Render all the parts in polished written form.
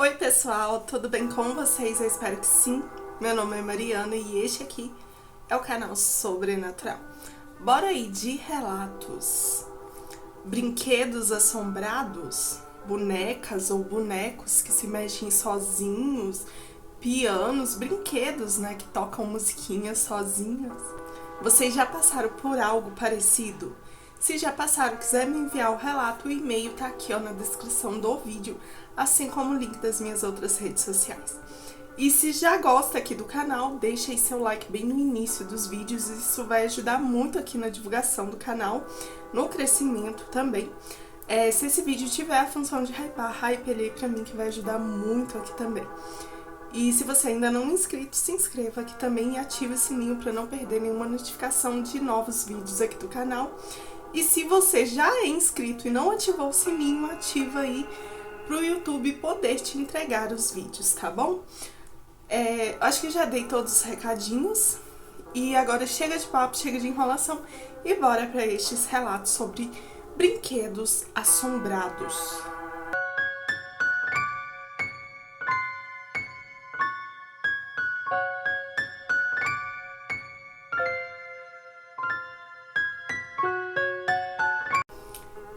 Oi pessoal, tudo bem com vocês? Eu espero que sim. Meu nome é Mariana e este aqui é o canal Sobrenatural. Bora aí de relatos, brinquedos assombrados, bonecas ou bonecos que se mexem sozinhos, pianos, brinquedos, né, que tocam musiquinhas sozinhas. Vocês já passaram por algo parecido? Se já passaram, quiser me enviar o relato, o e-mail tá aqui ó, na descrição do vídeo, assim como o link das minhas outras redes sociais. E se já gosta aqui do canal, deixa aí seu like bem no início dos vídeos, isso vai ajudar muito aqui na divulgação do canal, no crescimento também. Se esse vídeo tiver a função de hypar, hype ele aí pra mim que vai ajudar muito aqui também. E se você ainda não é inscrito, se inscreva aqui também e ative o sininho para não perder nenhuma notificação de novos vídeos aqui do canal. E se você já é inscrito e não ativou o sininho, ativa aí para o YouTube poder te entregar os vídeos, tá bom? Acho que já dei todos os recadinhos e agora chega de papo, chega de enrolação e bora para estes relatos sobre brinquedos assombrados.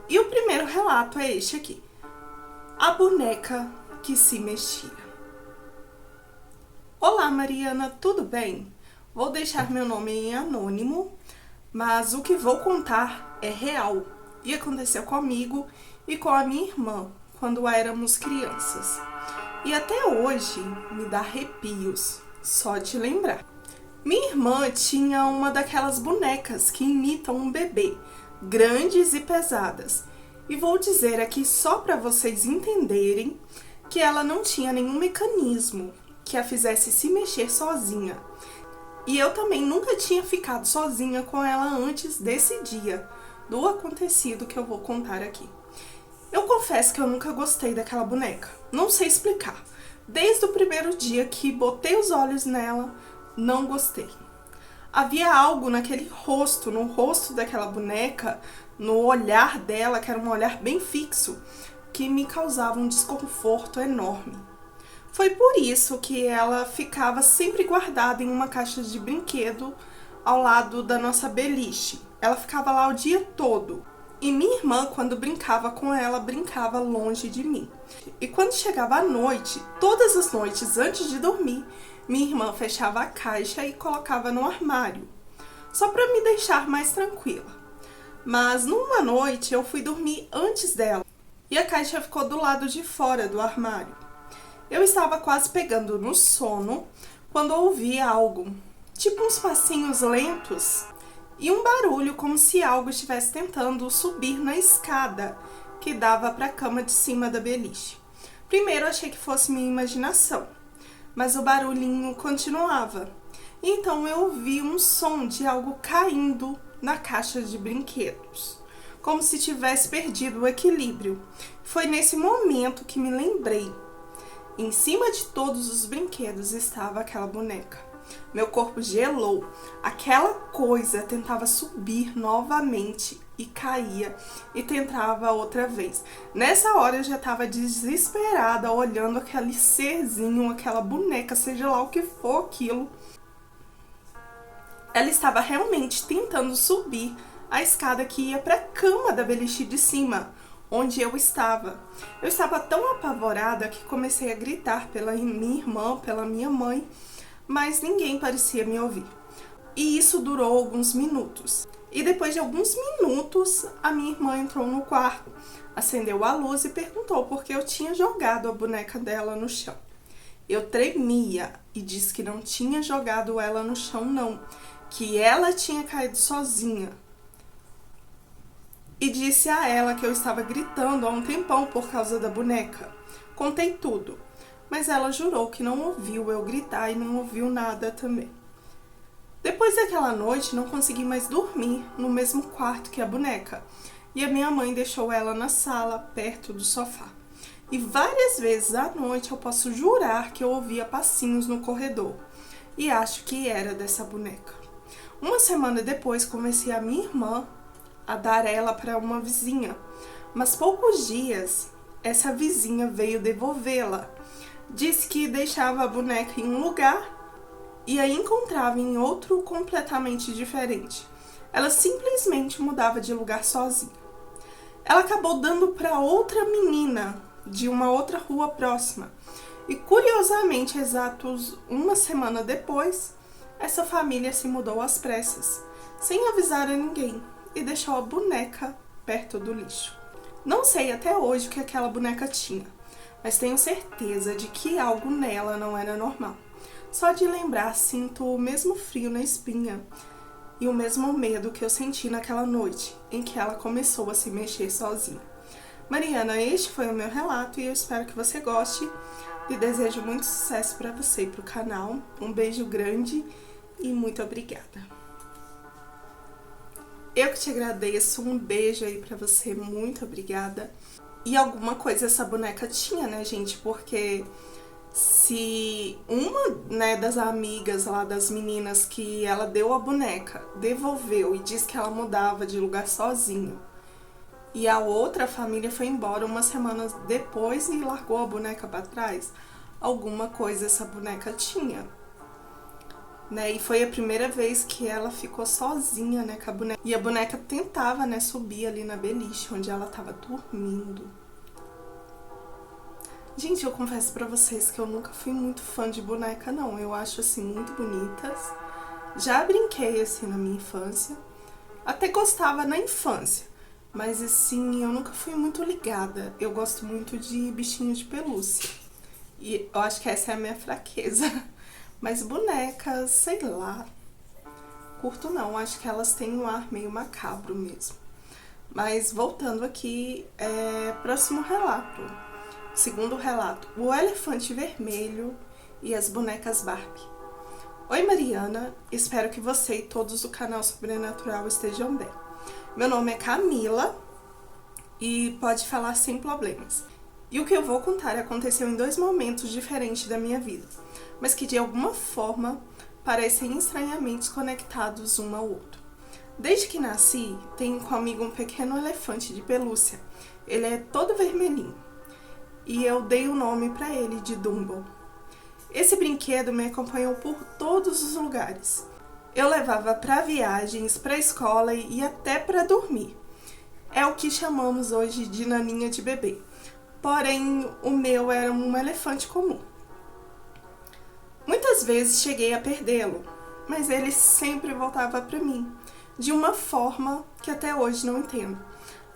E o primeiro relato é este aqui. A boneca que se mexia. Olá, Mariana, tudo bem? Vou deixar meu nome em anônimo, mas o que vou contar é real e aconteceu comigo e com a minha irmã quando éramos crianças. E até hoje me dá arrepios só de lembrar. Minha irmã tinha uma daquelas bonecas que imitam um bebê, grandes e pesadas. E vou dizer aqui só para vocês entenderem que ela não tinha nenhum mecanismo que a fizesse se mexer sozinha. E eu também nunca tinha ficado sozinha com ela antes desse dia, do acontecido que eu vou contar aqui. Eu confesso que eu nunca gostei daquela boneca, não sei explicar. Desde o primeiro dia que botei os olhos nela, não gostei. Havia algo naquele rosto, no rosto daquela boneca, no olhar dela, que era um olhar bem fixo, que me causava um desconforto enorme. Foi por isso que ela ficava sempre guardada em uma caixa de brinquedo ao lado da nossa beliche. Ela ficava lá o dia todo. E minha irmã, quando brincava com ela, brincava longe de mim. E quando chegava a noite, todas as noites antes de dormir, minha irmã fechava a caixa e colocava no armário, só para me deixar mais tranquila. Mas numa noite eu fui dormir antes dela e a caixa ficou do lado de fora do armário. Eu estava quase pegando no sono quando ouvi algo, tipo uns passinhos lentos e um barulho como se algo estivesse tentando subir na escada que dava para a cama de cima da beliche. Primeiro achei que fosse minha imaginação, mas o barulhinho continuava. Então eu ouvi um som de algo caindo na caixa de brinquedos, como se tivesse perdido o equilíbrio. Foi nesse momento que me lembrei. Em cima de todos os brinquedos estava aquela boneca. Meu corpo gelou. Aquela coisa tentava subir novamente e caía e tentava outra vez. Nessa hora eu já estava desesperada olhando aquele serzinho, aquela boneca, seja lá o que for aquilo. Ela estava realmente tentando subir a escada que ia para a cama da beliche de cima, onde eu estava. Eu estava tão apavorada que comecei a gritar pela minha irmã, pela minha mãe, mas ninguém parecia me ouvir. E isso durou alguns minutos. E depois de alguns minutos, a minha irmã entrou no quarto, acendeu a luz e perguntou por que eu tinha jogado a boneca dela no chão. Eu tremia e disse que não tinha jogado ela no chão não, que ela tinha caído sozinha. E disse a ela que eu estava gritando há um tempão por causa da boneca. Contei tudo, mas ela jurou que não ouviu eu gritar e não ouviu nada também. Depois daquela noite, não consegui mais dormir no mesmo quarto que a boneca. E a minha mãe deixou ela na sala, perto do sofá. E várias vezes à noite eu posso jurar que eu ouvia passinhos no corredor. E acho que era dessa boneca. Uma semana depois, convenci a minha irmã a dar ela para uma vizinha. Mas poucos dias, essa vizinha veio devolvê-la. Disse que deixava a boneca em um lugar e a encontrava em outro completamente diferente. Ela simplesmente mudava de lugar sozinha. Ela acabou dando para outra menina de uma outra rua próxima. E curiosamente, exatos uma semana depois, essa família se mudou às pressas, sem avisar a ninguém, e deixou a boneca perto do lixo. Não sei até hoje o que aquela boneca tinha, mas tenho certeza de que algo nela não era normal. Só de lembrar, sinto o mesmo frio na espinha e o mesmo medo que eu senti naquela noite em que ela começou a se mexer sozinha. Mariana, este foi o meu relato e eu espero que você goste. E desejo muito sucesso para você e para o canal. Um beijo grande e muito obrigada. Eu que te agradeço, um beijo aí pra você, muito obrigada. E alguma coisa essa boneca tinha, né, gente? Porque se uma, né, das amigas lá, das meninas que ela deu a boneca, devolveu e disse que ela mudava de lugar sozinho, e a outra família foi embora umas semanas depois e largou a boneca pra trás, alguma coisa essa boneca tinha. Né, e foi a primeira vez que ela ficou sozinha, né, com a boneca. E a boneca tentava, né, subir ali na beliche, onde ela tava dormindo. Gente, eu confesso pra vocês que eu nunca fui muito fã de boneca, não. Eu acho, assim, muito bonitas. Já brinquei, assim, na minha infância. Até gostava na infância. Mas, assim, eu nunca fui muito ligada. Eu gosto muito de bichinho de pelúcia. E eu acho que essa é a minha fraqueza. Mas bonecas, sei lá, curto não, acho que elas têm um ar meio macabro mesmo. Mas voltando aqui, próximo relato. Segundo relato, o elefante vermelho e as bonecas Barbie. Oi Mariana, espero que você e todos do canal Sobrenatural estejam bem. Meu nome é Camila e pode falar sem problemas. E o que eu vou contar aconteceu em 2 momentos diferentes da minha vida, mas que de alguma forma parecem estranhamente conectados um ao outro. Desde que nasci, tenho comigo um pequeno elefante de pelúcia. Ele é todo vermelhinho. E eu dei o nome para ele de Dumbo. Esse brinquedo me acompanhou por todos os lugares. Eu levava para viagens, para escola e até para dormir. É o que chamamos hoje de naninha de bebê. Porém, o meu era um elefante comum. Muitas vezes cheguei a perdê-lo, mas ele sempre voltava para mim, de uma forma que até hoje não entendo.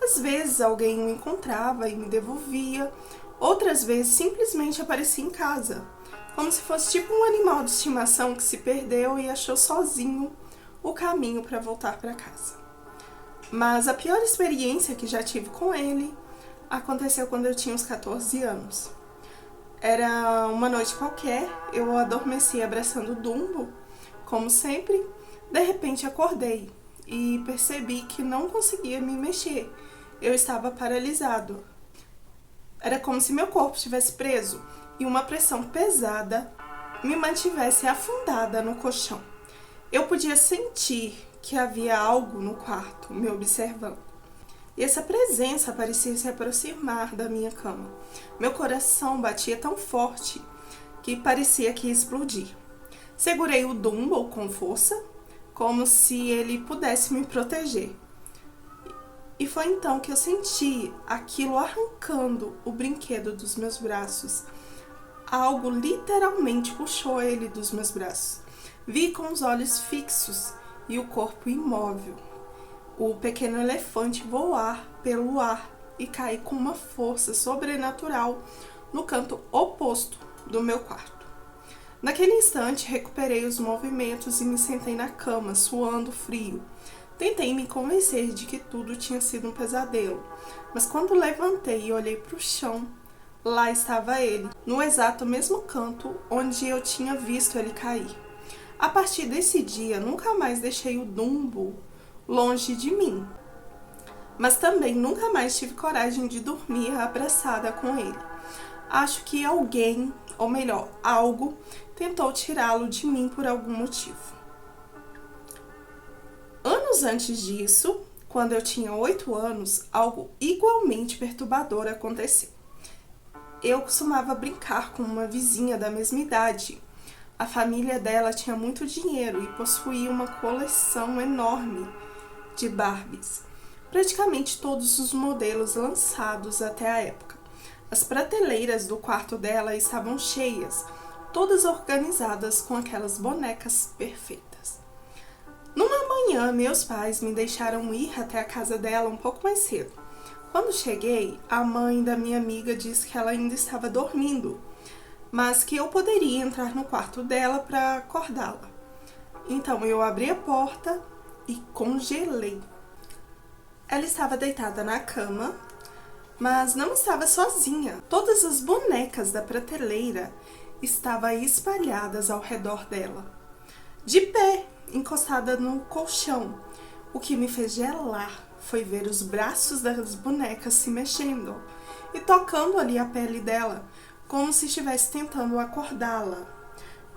Às vezes alguém o encontrava e me devolvia, outras vezes simplesmente aparecia em casa, como se fosse tipo um animal de estimação que se perdeu e achou sozinho o caminho para voltar para casa. Mas a pior experiência que já tive com ele aconteceu quando eu tinha uns 14 anos. Era uma noite qualquer, eu adormeci abraçando o Dumbo, como sempre. De repente acordei e percebi que não conseguia me mexer. Eu estava paralisado. Era como se meu corpo estivesse preso e uma pressão pesada me mantivesse afundada no colchão. Eu podia sentir que havia algo no quarto me observando. E essa presença parecia se aproximar da minha cama. Meu coração batia tão forte que parecia que ia explodir. Segurei o Dumbo com força, como se ele pudesse me proteger. E foi então que eu senti aquilo arrancando o brinquedo dos meus braços. Algo literalmente puxou ele dos meus braços. Vi com os olhos fixos e o corpo imóvel o pequeno elefante voar pelo ar e cair com uma força sobrenatural no canto oposto do meu quarto. Naquele instante, recuperei os movimentos e me sentei na cama, suando frio. Tentei me convencer de que tudo tinha sido um pesadelo, mas quando levantei e olhei para o chão, lá estava ele, no exato mesmo canto onde eu tinha visto ele cair. A partir desse dia, nunca mais deixei o Dumbo longe de mim, mas também nunca mais tive coragem de dormir abraçada com ele. Acho que alguém, ou melhor, algo, tentou tirá-lo de mim por algum motivo. Anos antes disso, quando eu tinha 8 anos, algo igualmente perturbador aconteceu. eu costumava brincar com uma vizinha da mesma idade. A família dela tinha muito dinheiro e possuía uma coleção enorme de Barbies. Praticamente todos os modelos lançados até a época. As prateleiras do quarto dela estavam cheias, todas organizadas com aquelas bonecas perfeitas. Numa manhã, meus pais me deixaram ir até a casa dela um pouco mais cedo. Quando cheguei, a mãe da minha amiga disse que ela ainda estava dormindo, mas que eu poderia entrar no quarto dela para acordá-la. Então eu abri a porta e congelei. Ela estava deitada na cama, mas não estava sozinha. Todas as bonecas da prateleira estavam espalhadas ao redor dela, de pé, encostada no colchão. O que me fez gelar foi ver os braços das bonecas se mexendo e tocando ali a pele dela, como se estivesse tentando acordá-la.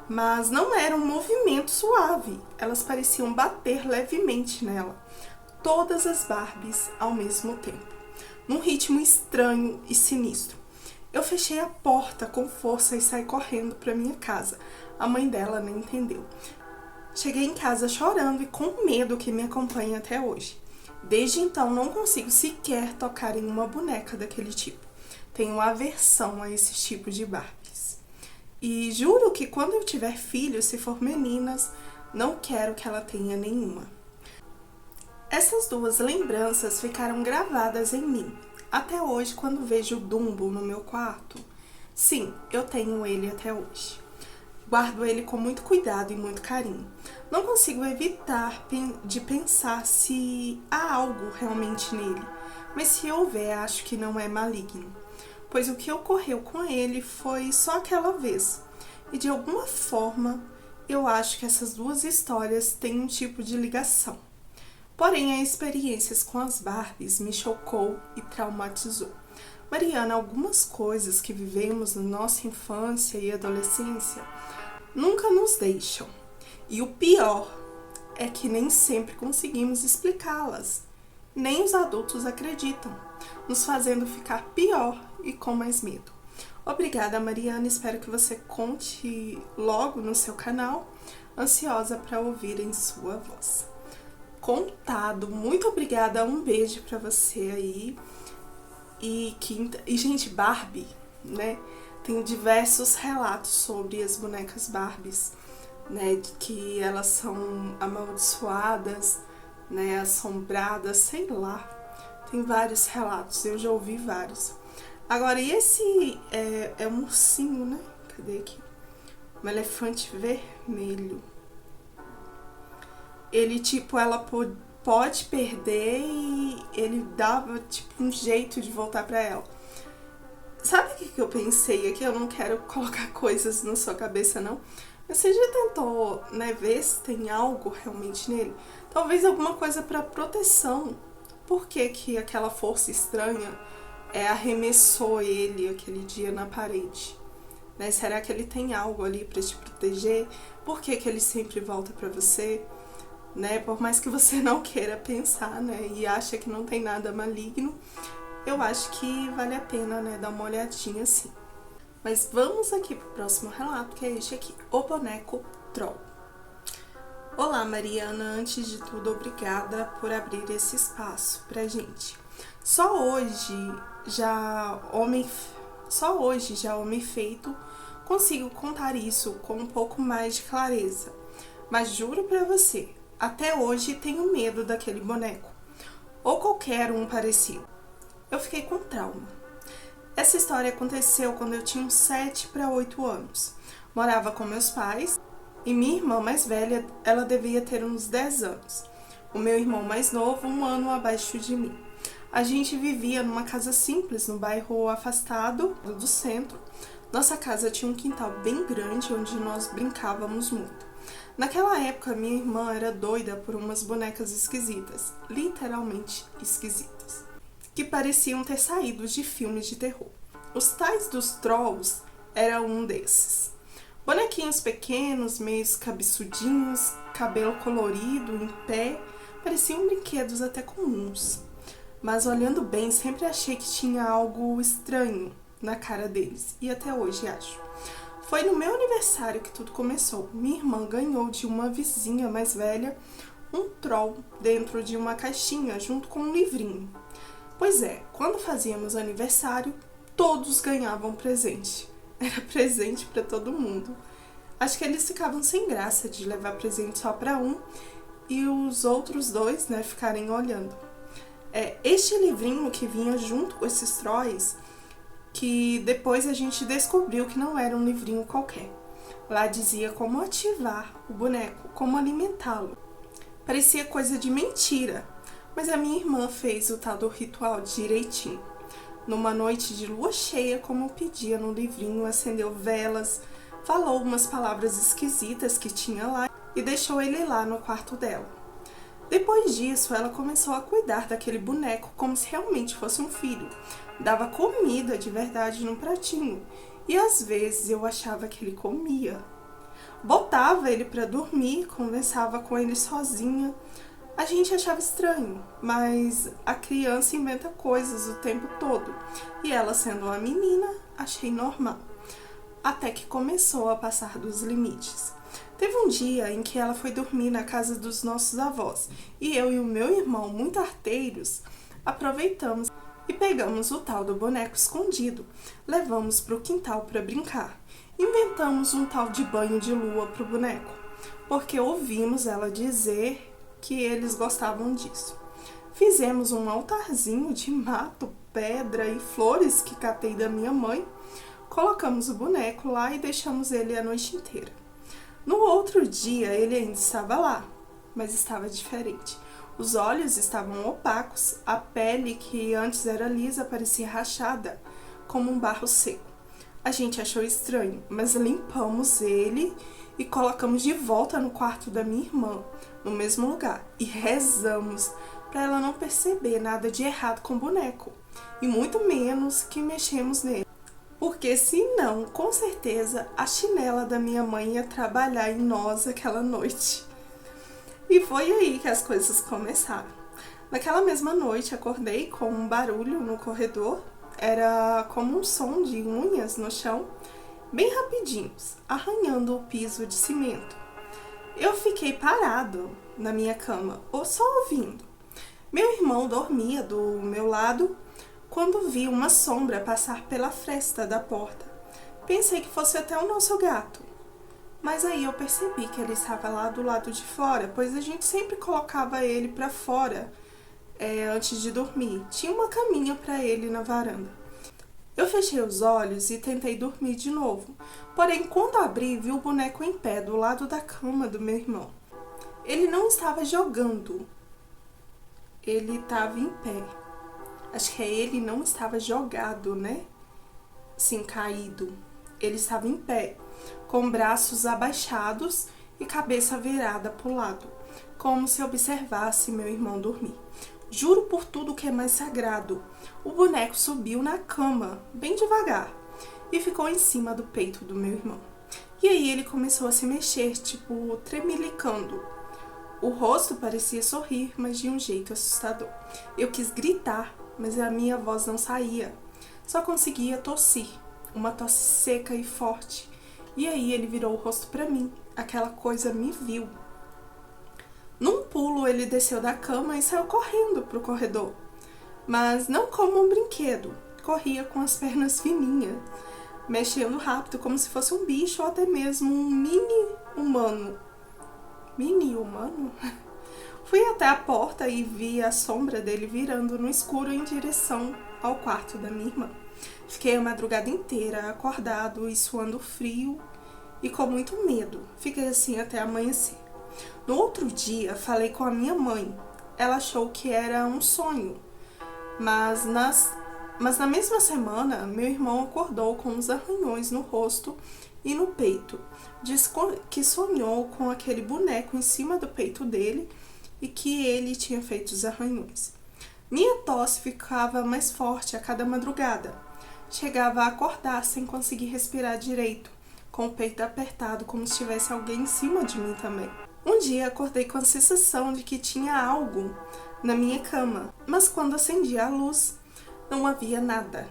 Mas não era um movimento suave, elas pareciam bater levemente nela. Todas as Barbies ao mesmo tempo, num ritmo estranho e sinistro. Eu fechei a porta com força e saí correndo para minha casa. A mãe dela nem entendeu. Cheguei em casa chorando e com medo que me acompanha até hoje. Desde então não consigo sequer tocar em uma boneca daquele tipo. Tenho aversão a esse tipo de Barbies. E juro que quando eu tiver filhos, se for meninas, não quero que ela tenha nenhuma. Essas duas lembranças ficaram gravadas em mim. Até hoje, quando vejo o Dumbo no meu quarto, sim, eu tenho ele até hoje. Guardo ele com muito cuidado e muito carinho. Não consigo evitar de pensar se há algo realmente nele, mas se houver, acho que não é maligno, pois o que ocorreu com ele foi só aquela vez. E de alguma forma, eu acho que essas duas histórias têm um tipo de ligação. Porém, as experiências com as Barbies me chocou e traumatizou. Mariana, algumas coisas que vivemos na nossa infância e adolescência nunca nos deixam. E o pior é que nem sempre conseguimos explicá-las. Nem os adultos acreditam, nos fazendo ficar pior e com mais medo. Obrigada, Mariana. Espero que você conte logo no seu canal. Ansiosa para ouvir em sua voz. Contado, muito obrigada, um beijo pra você aí. E gente, Barbie, né? Tem diversos relatos sobre as bonecas Barbies, né? De que elas são amaldiçoadas, né? Assombradas, sei lá. Tem vários relatos, eu já ouvi vários. Agora, e esse é um ursinho, né? Cadê aqui? Um elefante vermelho. Ele, tipo, ela pode perder e ele dava, tipo, um jeito de voltar pra ela. Sabe o que eu pensei aqui? Eu não quero colocar coisas na sua cabeça, não. Mas você já tentou, né, ver se tem algo realmente nele? Talvez alguma coisa pra proteção. Por que que aquela força estranha arremessou ele aquele dia na parede? Né? Será que ele tem algo ali pra te proteger? Por que que ele sempre volta pra você? Né? Por mais que você não queira pensar, né, e acha que não tem nada maligno, eu acho que vale a pena, né, dar uma olhadinha assim. Mas vamos aqui pro próximo relato, que é este aqui, o boneco Troll. Olá, Mariana, antes de tudo, obrigada por abrir esse espaço pra gente. Só hoje, já homem feito, consigo contar isso com um pouco mais de clareza. Mas juro pra você, até hoje tenho medo daquele boneco, ou qualquer um parecido. Eu fiquei com trauma. Essa história aconteceu quando eu tinha uns 7 para 8 anos. Morava com meus pais e minha irmã mais velha, ela devia ter uns 10 anos. O meu irmão mais novo, 1 ano abaixo de mim. A gente vivia numa casa simples, no bairro afastado do centro. Nossa casa tinha um quintal bem grande, onde nós brincávamos muito. Naquela época, minha irmã era doida por umas bonecas esquisitas, literalmente esquisitas, que pareciam ter saído de filmes de terror. Os tais dos Trolls era um desses. Bonequinhos pequenos, meio cabeçudinhos, cabelo colorido, em pé, pareciam brinquedos até comuns. Mas olhando bem, sempre achei que tinha algo estranho na cara deles, e até hoje acho. Foi no meu aniversário que tudo começou. Minha irmã ganhou de uma vizinha mais velha um troll dentro de uma caixinha junto com um livrinho. Pois é, quando fazíamos aniversário, todos ganhavam presente. Era presente para todo mundo. Acho que eles ficavam sem graça de levar presente só para um e os outros dois, né, ficarem olhando. Este livrinho que vinha junto com esses trolls, que depois a gente descobriu que não era um livrinho qualquer. Lá dizia como ativar o boneco, como alimentá-lo. Parecia coisa de mentira, mas a minha irmã fez o tal do ritual direitinho. Numa noite de lua cheia, como pedia no livrinho, acendeu velas, falou umas palavras esquisitas que tinha lá e deixou ele lá no quarto dela. Depois disso, ela começou a cuidar daquele boneco como se realmente fosse um filho. Dava comida de verdade no pratinho e às vezes eu achava que ele comia. Botava ele para dormir, conversava com ele sozinha. A gente achava estranho, mas a criança inventa coisas o tempo todo. E ela, sendo uma menina, achei normal. Até que começou a passar dos limites. Teve um dia em que ela foi dormir na casa dos nossos avós e eu e o meu irmão, muito arteiros, aproveitamos e pegamos o tal do boneco escondido, levamos para o quintal para brincar. Inventamos um tal de banho de lua para o boneco, porque ouvimos ela dizer que eles gostavam disso. Fizemos um altarzinho de mato, pedra e flores que catei da minha mãe, colocamos o boneco lá e deixamos ele a noite inteira. No outro dia, ele ainda estava lá, mas estava diferente. Os olhos estavam opacos, a pele, que antes era lisa, parecia rachada, como um barro seco. A gente achou estranho, mas limpamos ele e colocamos de volta no quarto da minha irmã, no mesmo lugar, e rezamos para ela não perceber nada de errado com o boneco, e muito menos que mexemos nele. Porque senão, com certeza, a chinela da minha mãe ia trabalhar em nós aquela noite. E foi aí que as coisas começaram. Naquela mesma noite, acordei com um barulho no corredor. Era como um som de unhas no chão, bem rapidinhos, arranhando o piso de cimento. Eu fiquei parado na minha cama, ou só ouvindo. Meu irmão dormia do meu lado, quando vi uma sombra passar pela fresta da porta. Pensei que fosse até o nosso gato. Mas aí eu percebi que ele estava lá do lado de fora, pois a gente sempre colocava ele para fora antes de dormir. Tinha uma caminha para ele na varanda. Eu fechei os olhos e tentei dormir de novo. Porém, quando abri, vi o boneco em pé do lado da cama do meu irmão. Ele não estava jogando. Ele estava em pé. Acho que ele não estava jogado, né? Sim, caído. Ele estava em pé, com braços abaixados e cabeça virada para o lado, como se observasse meu irmão dormir. Juro por tudo que é mais sagrado, o boneco subiu na cama, bem devagar, e ficou em cima do peito do meu irmão. E aí ele começou a se mexer, tipo, tremelicando. O rosto parecia sorrir, mas de um jeito assustador. Eu quis gritar, mas a minha voz não saía. Só conseguia tossir, uma tosse seca e forte. E aí ele virou o rosto para mim. Aquela coisa me viu. Num pulo ele desceu da cama e saiu correndo pro corredor. Mas não como um brinquedo. Corria com as pernas fininhas, mexendo rápido como se fosse um bicho ou até mesmo um mini humano. Mini humano? Fui até a porta e vi a sombra dele virando no escuro em direção ao quarto da minha irmã. Fiquei a madrugada inteira acordado e suando frio e com muito medo. Fiquei assim até amanhecer. No outro dia, falei com a minha mãe. Ela achou que era um sonho, mas na mesma semana, meu irmão acordou com uns arranhões no rosto e no peito. Disse que sonhou com aquele boneco em cima do peito dele e que ele tinha feito os arranhões. Minha tosse ficava mais forte a cada madrugada. Chegava a acordar sem conseguir respirar direito, com o peito apertado como se tivesse alguém em cima de mim também. Um dia acordei com a sensação de que tinha algo na minha cama, mas quando acendi a luz, não havia nada.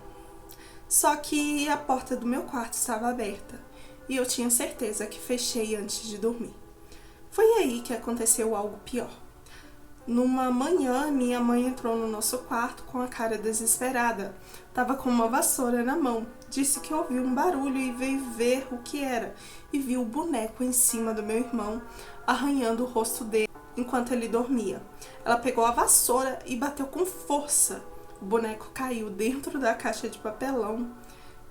Só que a porta do meu quarto estava aberta e eu tinha certeza que fechei antes de dormir. Foi aí que aconteceu algo pior. Numa manhã, minha mãe entrou no nosso quarto com a cara desesperada. Tava com uma vassoura na mão. Disse que ouviu um barulho e veio ver o que era. E viu o boneco em cima do meu irmão, arranhando o rosto dele enquanto ele dormia. Ela pegou a vassoura e bateu com força. O boneco caiu dentro da caixa de papelão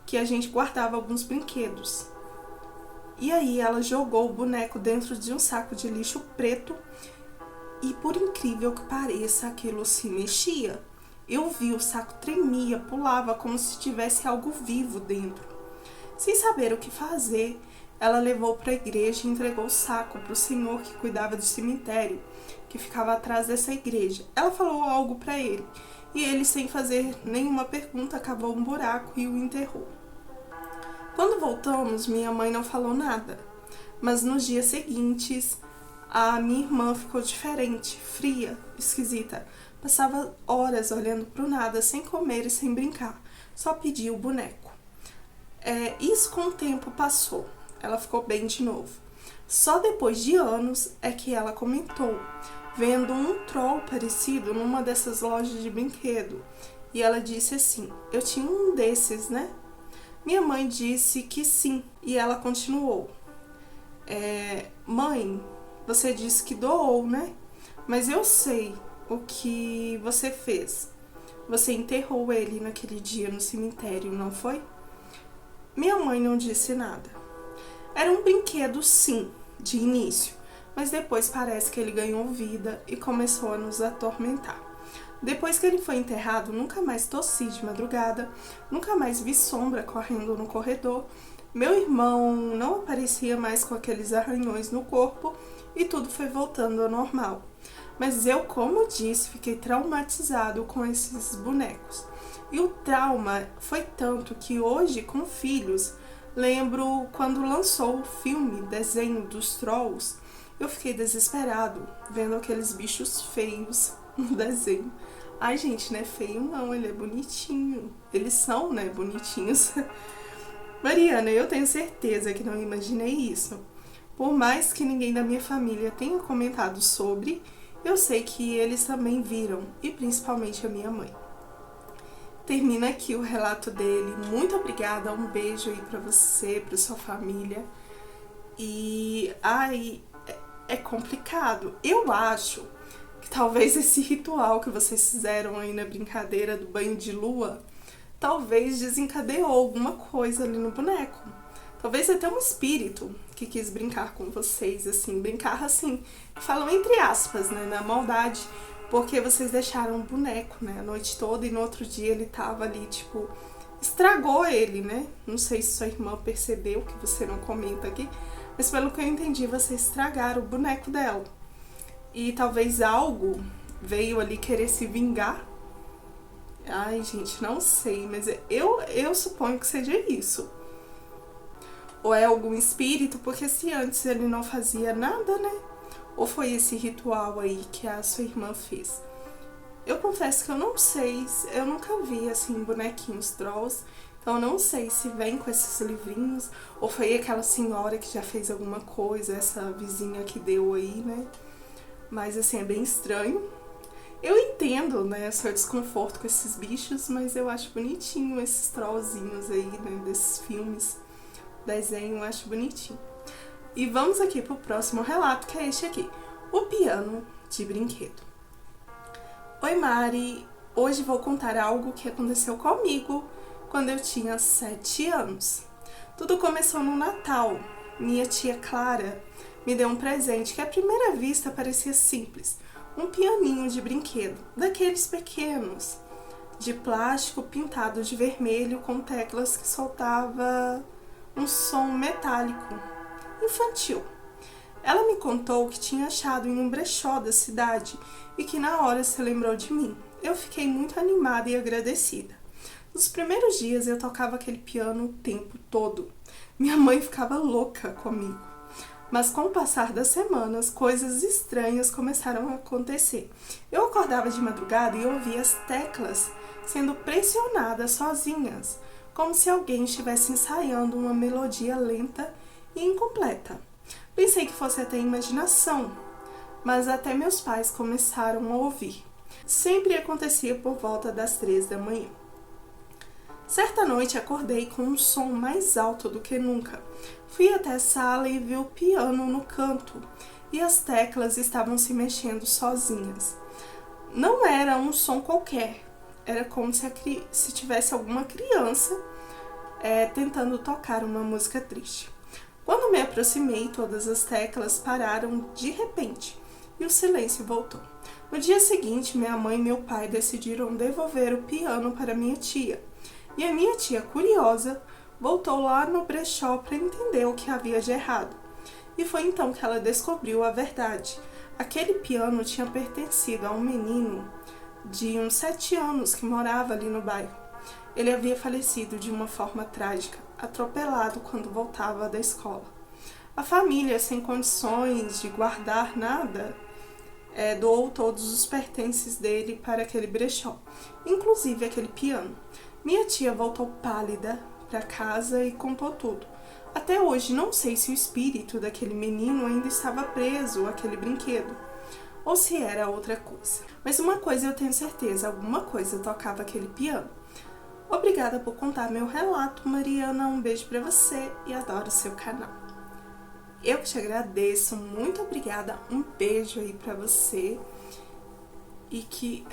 que a gente guardava alguns brinquedos. E aí ela jogou o boneco dentro de um saco de lixo preto e, por incrível que pareça, aquilo se mexia. Eu vi, o saco tremia, pulava como se tivesse algo vivo dentro. Sem saber o que fazer, ela levou para a igreja e entregou o saco para o senhor que cuidava do cemitério, que ficava atrás dessa igreja. Ela falou algo para ele e ele, sem fazer nenhuma pergunta, cavou um buraco e o enterrou. Quando voltamos, minha mãe não falou nada, mas nos dias seguintes a minha irmã ficou diferente, fria, esquisita. Passava horas olhando para o nada, sem comer e sem brincar. Só pedia o boneco. Isso com o tempo passou. Ela ficou bem de novo. Só depois de anos é que ela comentou, vendo um troll parecido numa dessas lojas de brinquedo. E ela disse assim, eu tinha um desses, né? Minha mãe disse que sim. E ela continuou. Mãe, você disse que doou, né? Mas eu sei o que você fez. Você enterrou ele naquele dia no cemitério, não foi? Minha mãe não disse nada. Era um brinquedo, sim, de início, mas depois parece que ele ganhou vida e começou a nos atormentar. Depois que ele foi enterrado, nunca mais tossi de madrugada, nunca mais vi sombra correndo no corredor. Meu irmão não aparecia mais com aqueles arranhões no corpo e tudo foi voltando ao normal. Mas eu, como disse, fiquei traumatizado com esses bonecos. E o trauma foi tanto que hoje, com filhos, lembro quando lançou o filme, desenho dos Trolls, eu fiquei desesperado vendo aqueles bichos feios no desenho. Ai, gente, não é feio não, ele é bonitinho. Eles são, né, bonitinhos. Mariana, eu tenho certeza que não imaginei isso. Por mais que ninguém da minha família tenha comentado sobre, eu sei que eles também viram, e principalmente a minha mãe. Termina aqui o relato dele. Muito obrigada, um beijo aí pra você, pra sua família. E, é complicado. Eu acho que talvez esse ritual que vocês fizeram aí na brincadeira do banho de lua, talvez desencadeou alguma coisa ali no boneco. Talvez até um espírito que quis brincar com vocês, assim, brincar assim, falam entre aspas, né, na maldade, porque vocês deixaram o boneco, né, a noite toda e no outro dia ele tava ali, tipo, estragou ele, né? Não sei se sua irmã percebeu, que você não comenta aqui, mas pelo que eu entendi, vocês estragaram o boneco dela. E talvez algo veio ali querer se vingar. Ai, gente, não sei, mas eu suponho que seja isso. Ou é algum espírito, porque se antes ele não fazia nada, né? Ou foi esse ritual aí que a sua irmã fez? Eu confesso que eu não sei, eu nunca vi, assim, bonequinhos Trolls, então eu não sei se vem com esses livrinhos, ou foi aquela senhora que já fez alguma coisa, essa vizinha que deu aí, né? Mas, assim, é bem estranho. Eu entendo, né, seu desconforto com esses bichos, mas eu acho bonitinho esses trollzinhos aí, né, desses filmes, desenho, eu acho bonitinho. E vamos aqui pro próximo relato, que é este aqui, o piano de brinquedo. Oi Mari, hoje vou contar algo que aconteceu comigo quando eu tinha 7 anos. Tudo começou no Natal. Minha tia Clara me deu um presente que à primeira vista parecia simples, um pianinho de brinquedo, daqueles pequenos, de plástico pintado de vermelho com teclas que soltava um som metálico, infantil. Ela me contou que tinha achado em um brechó da cidade e que na hora se lembrou de mim. Eu fiquei muito animada e agradecida. Nos primeiros dias eu tocava aquele piano o tempo todo. Minha mãe ficava louca comigo. Mas com o passar das semanas, coisas estranhas começaram a acontecer. Eu acordava de madrugada e ouvia as teclas sendo pressionadas sozinhas, como se alguém estivesse ensaiando uma melodia lenta e incompleta. Pensei que fosse até imaginação, mas até meus pais começaram a ouvir. Sempre acontecia por volta das 3 da manhã. Certa noite acordei com um som mais alto do que nunca. Fui até a sala e vi o piano no canto e as teclas estavam se mexendo sozinhas. Não era um som qualquer, era como se tivesse alguma criança tentando tocar uma música triste. Quando me aproximei, todas as teclas pararam de repente e o silêncio voltou. No dia seguinte, minha mãe e meu pai decidiram devolver o piano para minha tia. E a minha tia, curiosa, voltou lá no brechó para entender o que havia de errado. E foi então que ela descobriu a verdade. Aquele piano tinha pertencido a um menino de uns 7 anos que morava ali no bairro. Ele havia falecido de uma forma trágica, atropelado quando voltava da escola. A família, sem condições de guardar nada, doou todos os pertences dele para aquele brechó, inclusive aquele piano. Minha tia voltou pálida para casa e contou tudo. Até hoje não sei se o espírito daquele menino ainda estava preso àquele brinquedo, ou se era outra coisa. Mas uma coisa eu tenho certeza, alguma coisa tocava aquele piano. Obrigada por contar meu relato, Mariana, um beijo para você e adoro o seu canal. Eu que te agradeço, muito obrigada, um beijo aí pra você. E que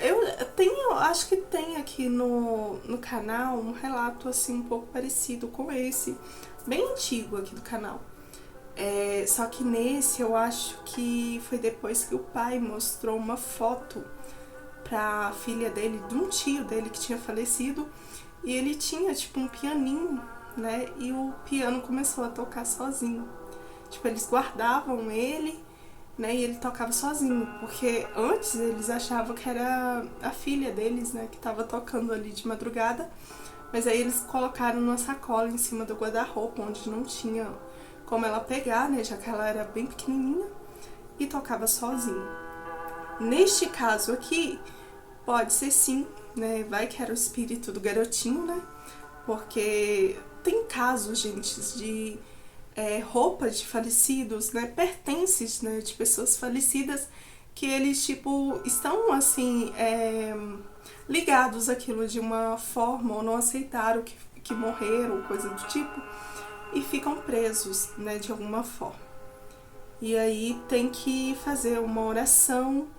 acho que tem aqui no canal um relato assim um pouco parecido com esse, bem antigo aqui do canal. Só que nesse eu acho que foi depois que o pai mostrou uma foto pra filha dele, de um tio dele que tinha falecido, e ele tinha tipo um pianinho, né, e o piano começou a tocar sozinho. Tipo, eles guardavam ele, né, e ele tocava sozinho, porque antes eles achavam que era a filha deles, né, que tava tocando ali de madrugada, mas aí eles colocaram numa sacola em cima do guarda-roupa, onde não tinha como ela pegar, né, já que ela era bem pequenininha, e tocava sozinho. Neste caso aqui, pode ser sim, né, vai que era o espírito do garotinho, né, porque tem casos, gente, de roupas de falecidos, né, pertences, né, de pessoas falecidas, que eles, tipo, estão, assim, ligados àquilo de uma forma, ou não aceitaram que morreram, coisa do tipo, e ficam presos, né, de alguma forma. E aí tem que fazer uma oração,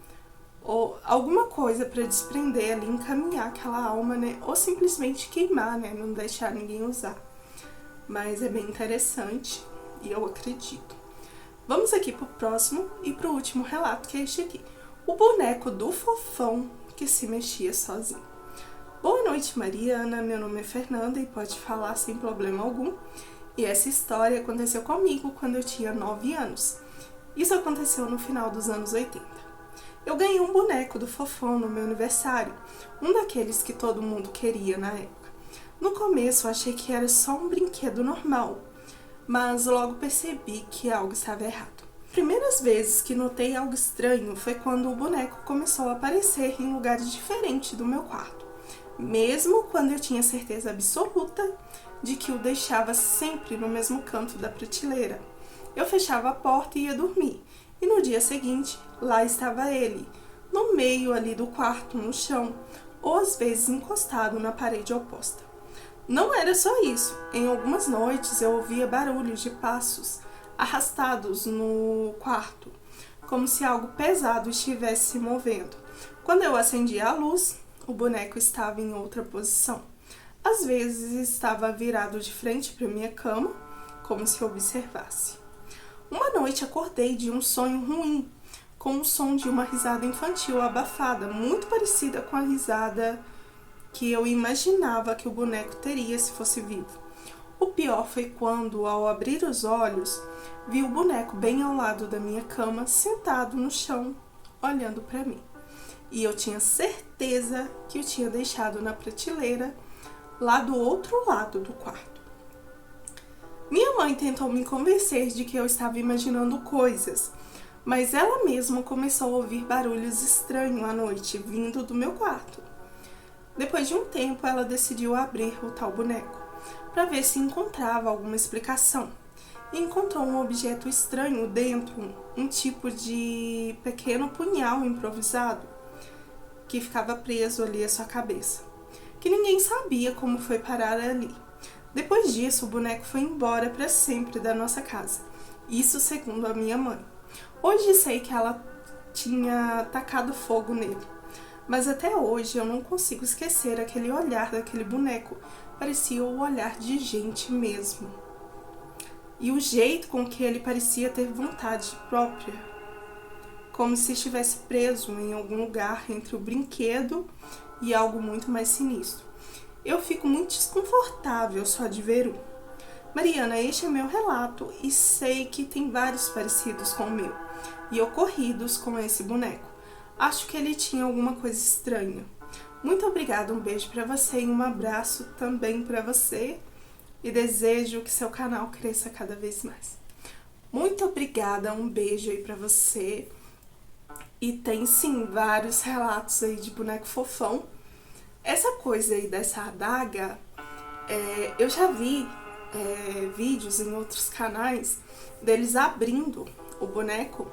ou alguma coisa para desprender ali, encaminhar aquela alma, né, ou simplesmente queimar, né, não deixar ninguém usar. Mas é bem interessante e eu acredito. Vamos aqui pro próximo e pro último relato, que é este aqui. O boneco do Fofão que se mexia sozinho. Boa noite, Mariana. Meu nome é Fernanda e pode falar sem problema algum. E essa história aconteceu comigo quando eu tinha 9 anos. Isso aconteceu no final dos anos 80. Eu ganhei um boneco do Fofão no meu aniversário, um daqueles que todo mundo queria na época. No começo eu achei que era só um brinquedo normal, mas logo percebi que algo estava errado. Primeiras vezes que notei algo estranho foi quando o boneco começou a aparecer em lugares diferentes do meu quarto, mesmo quando eu tinha certeza absoluta de que o deixava sempre no mesmo canto da prateleira. Eu fechava a porta e ia dormir, e no dia seguinte, lá estava ele, no meio ali do quarto, no chão, ou às vezes encostado na parede oposta. Não era só isso. Em algumas noites eu ouvia barulhos de passos arrastados no quarto, como se algo pesado estivesse se movendo. Quando eu acendia a luz, o boneco estava em outra posição. Às vezes estava virado de frente para minha cama, como se observasse. Uma noite acordei de um sonho ruim, com o som de uma risada infantil abafada, muito parecida com a risada que eu imaginava que o boneco teria se fosse vivo. O pior foi quando, ao abrir os olhos, vi o boneco bem ao lado da minha cama, sentado no chão, olhando para mim. E eu tinha certeza que o tinha deixado na prateleira, lá do outro lado do quarto. Minha mãe tentou me convencer de que eu estava imaginando coisas, mas ela mesma começou a ouvir barulhos estranhos à noite, vindo do meu quarto. Depois de um tempo, ela decidiu abrir o tal boneco. para ver se encontrava alguma explicação. E encontrou um objeto estranho dentro, um tipo de pequeno punhal improvisado que ficava preso ali à sua cabeça, que ninguém sabia como foi parar ali. Depois disso, o boneco foi embora para sempre da nossa casa, isso segundo a minha mãe. Hoje sei que ela tinha tacado fogo nele, mas até hoje eu não consigo esquecer aquele olhar daquele boneco, parecia o olhar de gente mesmo. E o jeito com que ele parecia ter vontade própria, como se estivesse preso em algum lugar entre o brinquedo e algo muito mais sinistro. Eu fico muito desconfortável só de ver um. Mariana, este é meu relato e sei que tem vários parecidos com o meu e ocorridos com esse boneco. Acho que ele tinha alguma coisa estranha. Muito obrigada, um beijo pra você e um abraço também pra você e desejo que seu canal cresça cada vez mais. Muito obrigada, um beijo aí pra você. E tem sim vários relatos aí de boneco fofão. Essa coisa aí dessa adaga, eu já vi vídeos em outros canais deles abrindo o boneco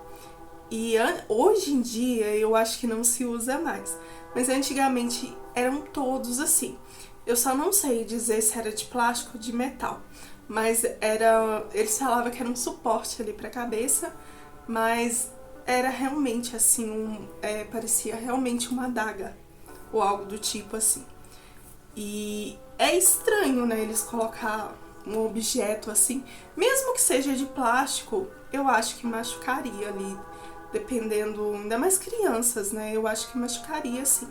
e hoje em dia eu acho que não se usa mais, mas antigamente eram todos assim. Eu só não sei dizer se era de plástico ou de metal, mas eles falavam que era um suporte ali pra cabeça, mas era realmente assim, parecia realmente uma adaga ou algo do tipo assim. E é estranho, né, eles colocar um objeto assim, mesmo que seja de plástico, eu acho que machucaria ali, dependendo, ainda mais crianças, né, eu acho que machucaria sim.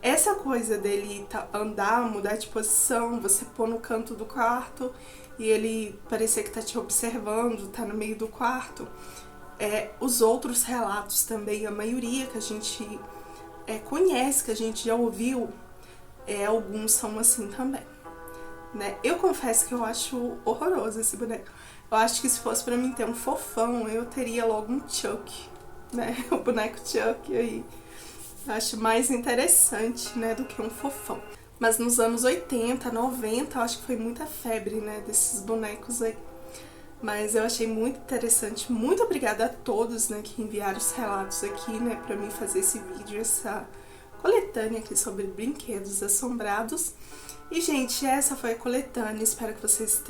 Essa coisa dele andar, mudar de posição, você pôr no canto do quarto e ele parecer que tá te observando, tá no meio do quarto. Os outros relatos também, a maioria que a gente conhece, que a gente já ouviu, alguns são assim também, né? Eu confesso que eu acho horroroso esse boneco. Eu acho que se fosse pra mim ter um fofão, eu teria logo um Chuck, né? O boneco Chuck aí. Eu acho mais interessante, né, do que um fofão. Mas nos anos 80, 90, eu acho que foi muita febre, né, desses bonecos aí. Mas eu achei muito interessante. Muito obrigada a todos, né, que enviaram os relatos aqui, né, pra mim fazer esse vídeo, essa coletânea aqui sobre brinquedos assombrados. E, gente, essa foi a coletânea. Espero que vocês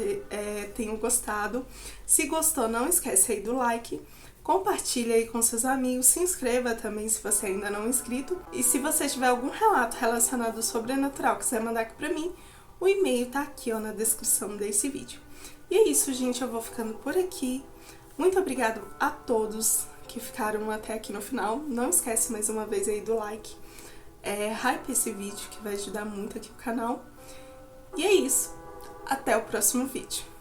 tenham gostado. Se gostou, não esquece aí do like. Compartilhe aí com seus amigos, se inscreva também se você ainda não é inscrito. E se você tiver algum relato relacionado ao sobrenatural que quiser mandar aqui pra mim, o e-mail tá aqui, ó, na descrição desse vídeo. E é isso, gente, eu vou ficando por aqui. Muito obrigado a todos que ficaram até aqui no final. Não esquece mais uma vez aí do like. Hype esse vídeo que vai ajudar muito aqui o canal. E é isso. Até o próximo vídeo.